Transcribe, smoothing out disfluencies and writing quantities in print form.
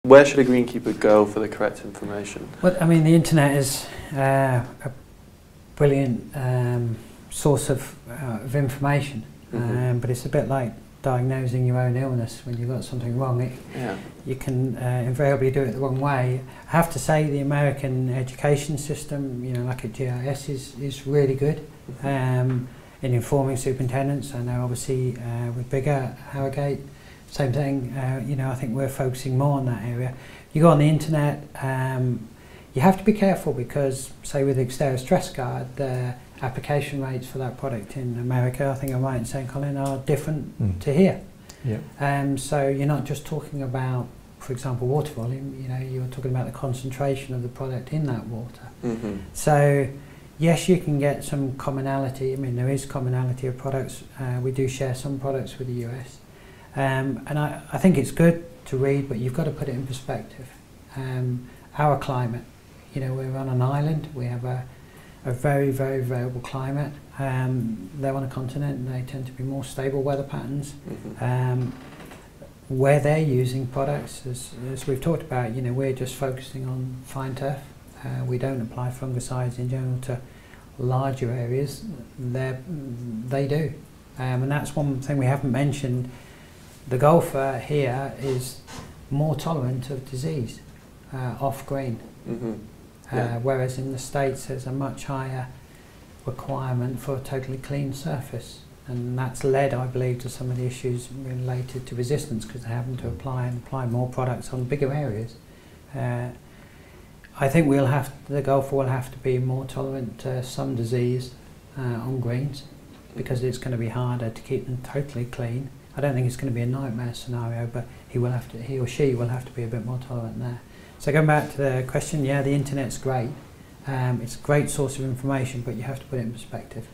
Where should a greenkeeper go for the correct information? Well, I mean, the internet is a brilliant source of information, but it's a bit like diagnosing your own illness. When you've got something wrong, you can invariably do it the wrong way. I have to say the American education system, you know, like at GIS, is really good in informing superintendents. I know obviously with BIGGA, Harrogate, same thing. You know, I think we're focusing more on that area. You go on the internet, you have to be careful because, say with the exterior stress guard, the application rates for that product in America, I think I'm right in saying, Colin, are different to here. Yeah. So you're not just talking about, for example, water volume, you know, you're talking about the concentration of the product in that water. So yes, you can get some commonality. I mean, there is commonality of products. We do share some products with the US. And I think it's good to read, but you've got to put it in perspective. Our climate, you know, we're on an island, we have a very, very variable climate. They're on a continent and they tend to be more stable weather patterns. Where they're using products, as we've talked about, you know, we're just focusing on fine turf. We don't apply fungicides in general to larger areas. They do. And that's one thing we haven't mentioned. The golfer here is more tolerant of disease off green. Whereas in the States there's a much higher requirement for a totally clean surface, and that's led, I believe, to some of the issues related to resistance because they're having to apply more products on bigger areas. I think the golfer will have to be more tolerant to some disease on greens because it's going to be harder to keep them totally clean. I don't think it's going to be a nightmare scenario, but he or she will have to be a bit more tolerant there. So going back to the question, yeah, the internet's great. It's a great source of information, but you have to put it in perspective.